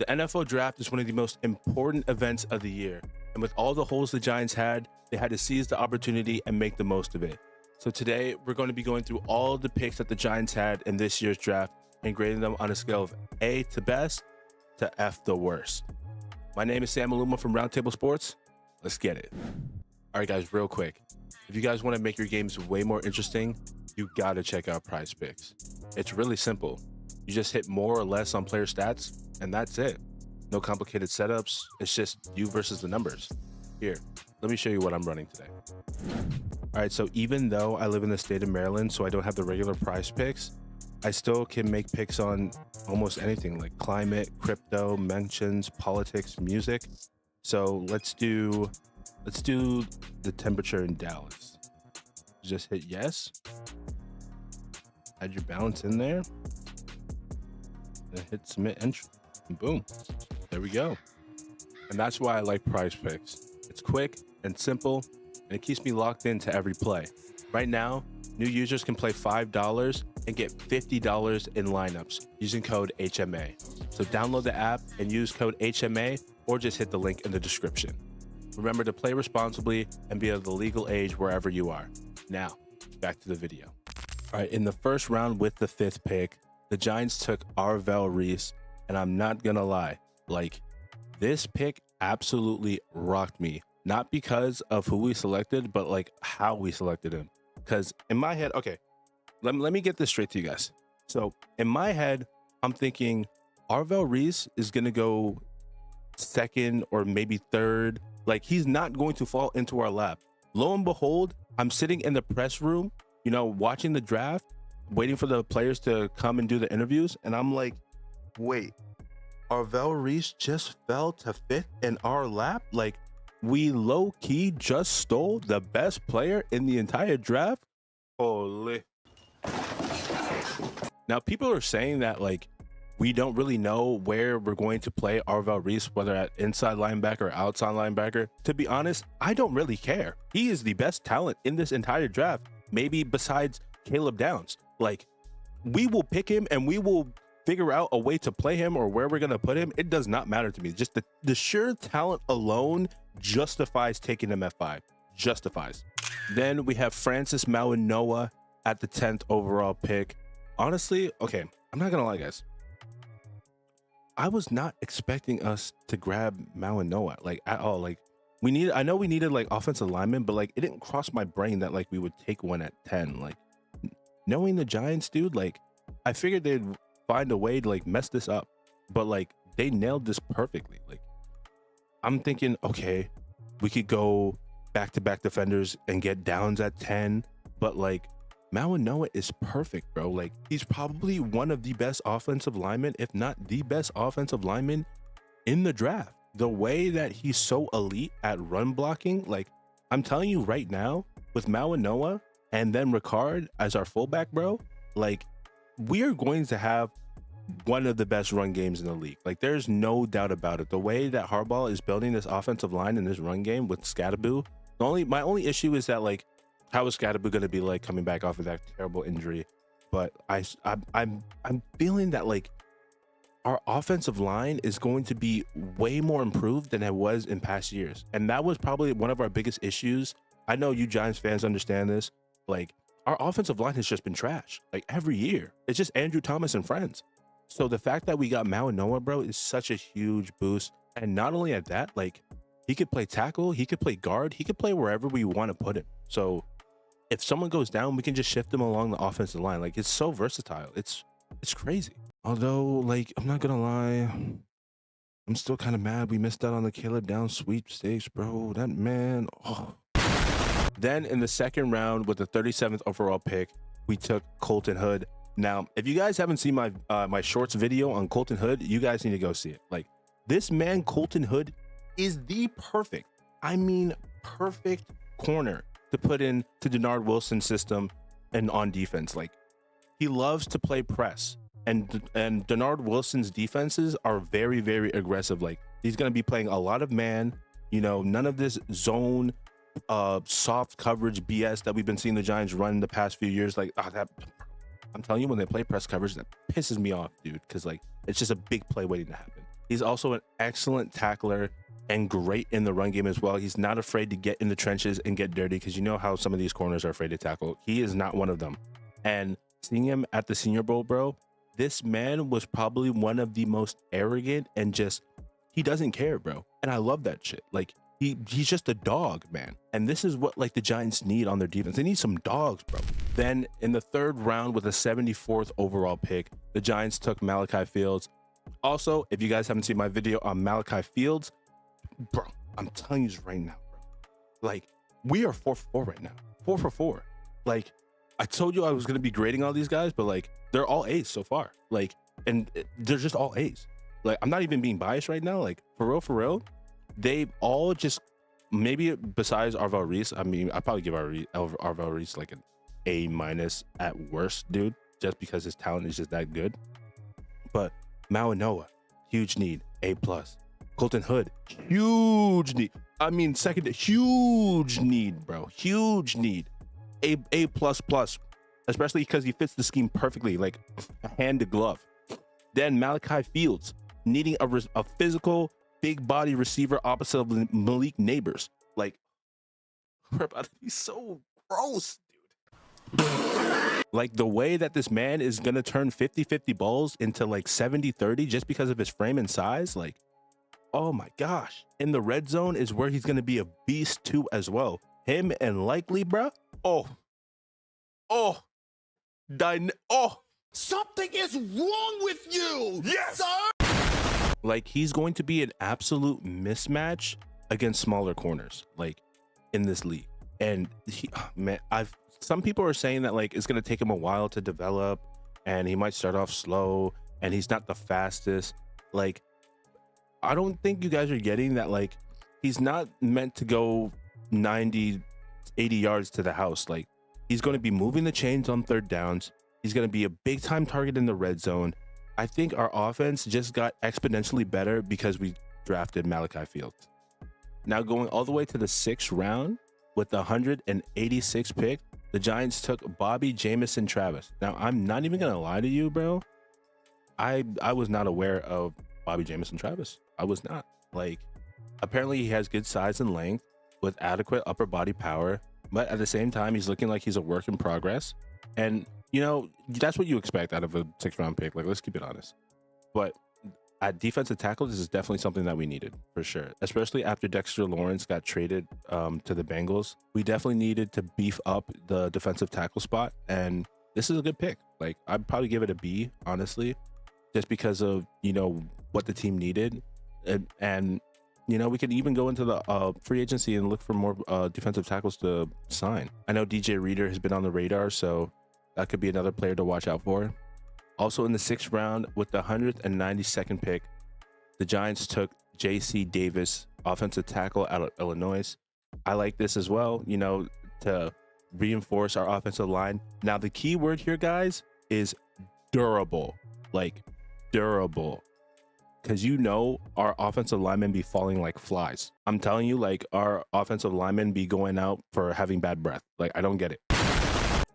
The NFL draft is one of the most important events of the year, and with all the holes the Giants had, they had to seize the opportunity and make the most of it. So today, we're going to be going through all the picks that the Giants had in this year's draft and grading them on a scale of A to best to F the worst. My name is Sam Maluma from Roundtable Sports. Let's get it. All right, guys, real quick. If you guys want to make your games way more interesting, you got to check out Prize Picks. It's really simple. You just hit more or less on player stats, and that's it. No complicated setups. It's just you versus the numbers. Here, let me show you what I'm running today. All right, so even though I live in the state of Maryland, so I don't have the regular Prize Picks, I still can make picks on almost anything like climate, crypto, mentions, politics, music. So let's do the temperature in Dallas. Just hit yes. Add your balance in there. And hit submit entry. And boom. There we go. And that's why I like Prize Picks. It's quick and simple, and it keeps me locked into every play. Right now, new users can play $5 and get $50 in lineups using code HMA. So download the app and use code HMA, or just hit the link in the description. Remember to play responsibly and be of the legal age wherever you are. Now, back to the video. All right, in the first round with the 5th pick, the Giants took Arvell Reese, and I'm not gonna lie, like, this pick absolutely rocked me. Not because of who we selected, but like how we selected him. Because in my head, okay, let me get this straight to you guys. So in my head, I'm thinking Arvell Reese is gonna go 2nd or maybe 3rd. Like, he's not going to fall into our lap. Lo and behold, I'm sitting in the press room, you know, watching the draft, waiting for the players to come and do the interviews. And I'm like, wait, Arvell Reese just fell to 5th in our lap? Like, we low-key just stole the best player in the entire draft? Holy. Now, people are saying that, like, we don't really know where we're going to play Arvell Reese, whether at inside linebacker or outside linebacker. To be honest, I don't really care. He is the best talent in this entire draft, maybe besides Caleb Downs. Like, we will pick him and we will figure out a way to play him or where we're going to put him. It does not matter to me. Just the sheer talent alone justifies taking him at 5. Justifies. Then we have Francis Mauigoa at the 10th overall pick. Honestly, okay, I'm not going to lie, guys. I was not expecting us to grab Mauigoa, like, at all. Like, I know we needed like offensive linemen, but like, it didn't cross my brain that like we would take one at 10. Like, knowing the Giants, dude, like, I figured they'd find a way to like mess this up, but like, they nailed this perfectly. Like, I'm thinking, okay, we could go back-to-back defenders and get Downs at 10, but like, Mauigoa is perfect, bro. Like, he's probably one of the best offensive linemen, if not the best offensive lineman in the draft. The way that he's so elite at run blocking, like, I'm telling you right now, with Mauigoa and then Ricard as our fullback, bro, like, we are going to have one of the best run games in the league. Like, there's no doubt about it. The way that Harbaugh is building this offensive line in this run game with Scadaboo, my only issue is that, like, how is Scadaboo going to be like coming back off of that terrible injury? But I'm feeling that like our offensive line is going to be way more improved than it was in past years, and that was probably one of our biggest issues. I know you Giants fans understand this. Like, our offensive line has just been trash. Like, every year, it's just Andrew Thomas and friends. So the fact that we got Mauigoa, bro, is such a huge boost. And not only at that, like, he could play tackle, he could play guard, he could play wherever we want to put him. So if someone goes down, we can just shift them along the offensive line. Like, it's so versatile. It's crazy. Although, like, I'm not gonna lie, I'm still kind of mad we missed out on the Caleb Downs sweepstakes, bro. That man. Oh. Then in the 2nd round with the 37th overall pick, we took Colton Hood. Now, if you guys haven't seen my shorts video on Colton Hood, you guys need to go see it. Like, this man, Colton Hood, is the perfect, I mean, perfect corner to put in to Denard Wilson's system and on defense. Like, he loves to play press, and Denard Wilson's defenses are very, very aggressive. Like, he's going to be playing a lot of man, you know, none of this zone soft coverage BS that we've been seeing the Giants run the past few years. Like, that, I'm telling you, when they play press coverage, that pisses me off, dude, because like, it's just a big play waiting to happen. He's also an excellent tackler and great in the run game as well. He's not afraid to get in the trenches and get dirty, because you know how some of these corners are afraid to tackle. He is not one of them. And seeing him at the Senior Bowl, bro, this man was probably one of the most arrogant and just, he doesn't care, bro. And I love that shit. Like, he's just a dog, man. And this is what like the Giants need on their defense. They need some dogs, bro. Then in the 3rd round with a 74th overall pick, the Giants took Malachi Fields. Also, if you guys haven't seen my video on Malachi Fields, bro, I'm telling you this right now, bro. Like, we are 4 for 4 right now. 4 for 4. Like, I told you I was going to be grading all these guys, but like, they're all A's so far. Like, and they're just all A's. Like, I'm not even being biased right now. Like, for real, they all just, maybe besides Arvell Reese, I mean, I'd probably give Arvell Reese like an A- at worst, dude, just because his talent is just that good. But Noah, huge need, A+. Colton Hood, huge need. I mean, second, huge need, bro. Huge need. A++, especially because he fits the scheme perfectly, like a hand to glove. Then Malachi Fields, needing a physical, big body receiver opposite of Malik Neighbors. Like, we're about to be so gross, dude. Like, the way that this man is going to turn 50-50 balls into like 70-30 just because of his frame and size, like, oh my gosh. In the red zone is where he's going to be a beast too as well. Him and Likely, bro. Something is wrong with you, yes, sir. Like, he's going to be an absolute mismatch against smaller corners, like in this league. And man, some people are saying that like it's going to take him a while to develop, and he might start off slow, and he's not the fastest. Like, I don't think you guys are getting that. Like, he's not meant to go 90, 80 yards to the house. Like, he's going to be moving the chains on 3rd downs. He's going to be a big time target in the red zone. I think our offense just got exponentially better because we drafted Malachi Fields. Now, going all the way to the 6th round with the 186th pick, the Giants took Bobby Jamison Travis. Now, I'm not even going to lie to you, bro. I was not aware of Bobby Jamison Travis. I was not. Like, apparently he has good size and length with adequate upper body power, but at the same time, he's looking like he's a work in progress. And, you know, that's what you expect out of a 6th round pick. Like, let's keep it honest. But at defensive tackle, this is definitely something that we needed for sure, especially after Dexter Lawrence got traded to the Bengals. We definitely needed to beef up the defensive tackle spot, and this is a good pick. Like, I'd probably give it a B, honestly, just because of, you know, what the team needed. And you know, we could even go into the free agency and look for more defensive tackles to sign. I know DJ Reader has been on the radar, so that could be another player to watch out for. Also in the 6th round with the 192nd pick, the Giants took JC Davis, offensive tackle out of Illinois. I like this as well, you know, to reinforce our offensive line. Now, the key word here, guys, is durable. Like, durable. Because, you know, our offensive linemen be falling like flies. I'm telling you, like, our offensive linemen be going out for having bad breath. Like, I don't get it.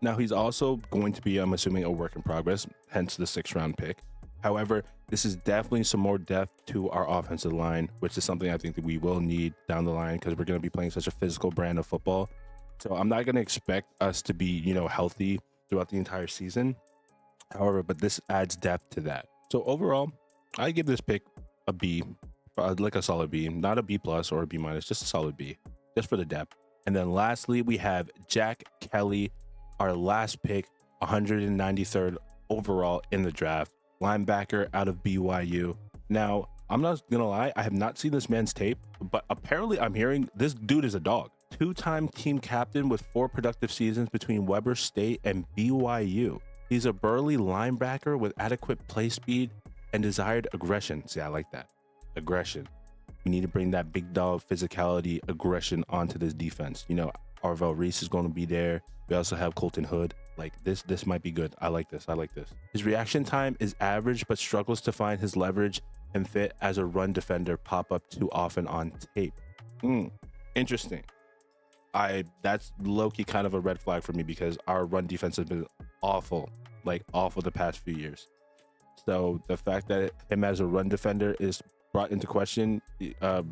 Now, he's also going to be, I'm assuming, a work in progress, hence the 6th round pick. However, this is definitely some more depth to our offensive line, which is something I think that we will need down the line because we're going to be playing such a physical brand of football. So I'm not going to expect us to be, you know, healthy throughout the entire season. However, but this adds depth to that. So overall, I give this pick a B, like a solid B, not a B+ or a B-, just a solid B, just for the depth. And then lastly, we have Jack Kelly, our last pick, 193rd overall in the draft, linebacker out of BYU. Now, I'm not gonna lie, I have not seen this man's tape, but apparently I'm hearing this dude is a dog. 2-time team captain with 4 productive seasons between Weber State and BYU. He's a burly linebacker with adequate play speed and desired aggression. See, I like that. Aggression. We need to bring that big dog physicality, aggression onto this defense. You know, Arvell Reese is going to be there. We also have Colton Hood. Like, this might be good. I like this. His reaction time is average, but struggles to find his leverage and fit as a run defender pop up too often on tape. Interesting. That's low-key kind of a red flag for me because our run defense has been awful the past few years. So the fact that him as a run defender is brought into question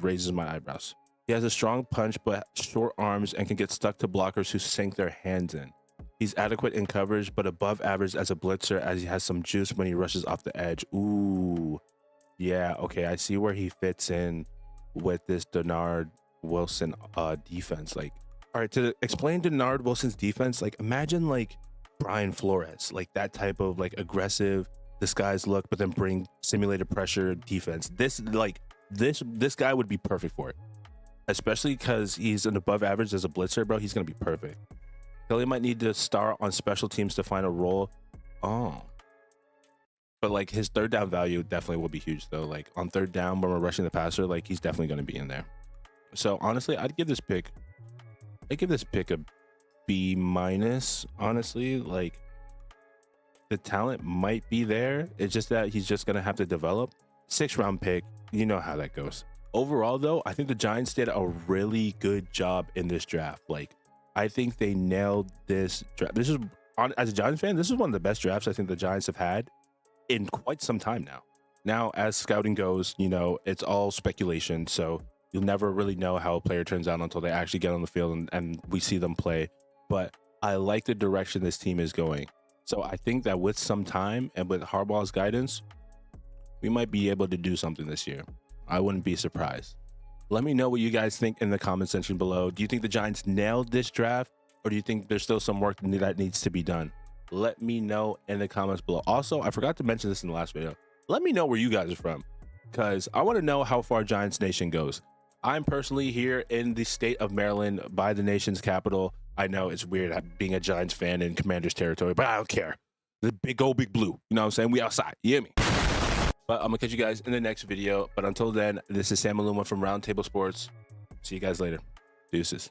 raises my eyebrows. He has a strong punch but short arms and can get stuck to blockers who sink their hands in. He's adequate in coverage but above average as a blitzer, as he has some juice when he rushes off the edge. Ooh, yeah, okay, I see where he fits in with this Denard Wilson defense. Like, all right, to explain Denard Wilson's defense, like imagine like Brian Flores, like that type of like aggressive disguised look but then bring simulated pressure defense. This guy would be perfect for it, especially because he's an above average as a blitzer, bro. He's gonna be perfect. Kelly might need to start on special teams to find a role. Oh, but like his third down value definitely will be huge though. Like on third down when we're rushing the passer, like he's definitely going to be in there. So honestly, I'd give this pick a B minus. Honestly, like the talent might be there. It's just that he's just going to have to develop. 6th round pick, you know how that goes. Overall though, I think the Giants did a really good job in this draft. Like I think they nailed this draft. This is, as a Giants fan, this is one of the best drafts I think the Giants have had in quite some time now. Now, as scouting goes, you know, it's all speculation. So you'll never really know how a player turns out until they actually get on the field and we see them play. But I like the direction this team is going. So I think that with some time and with Harbaugh's guidance, we might be able to do something this year. I wouldn't be surprised. Let me know what you guys think in the comment section below. Do you think the Giants nailed this draft, or do you think there's still some work that needs to be done? Let me know in the comments below. Also, I forgot to mention this in the last video. Let me know where you guys are from, because I want to know how far Giants Nation goes. I'm personally here in the state of Maryland by the nation's capital. I know it's weird being a Giants fan in Commander's territory, but I don't care. The big big blue. You know what I'm saying? We outside. You hear me? But I'm going to catch you guys in the next video. But until then, this is Sam Maluma from Roundtable Sports. See you guys later. Deuces.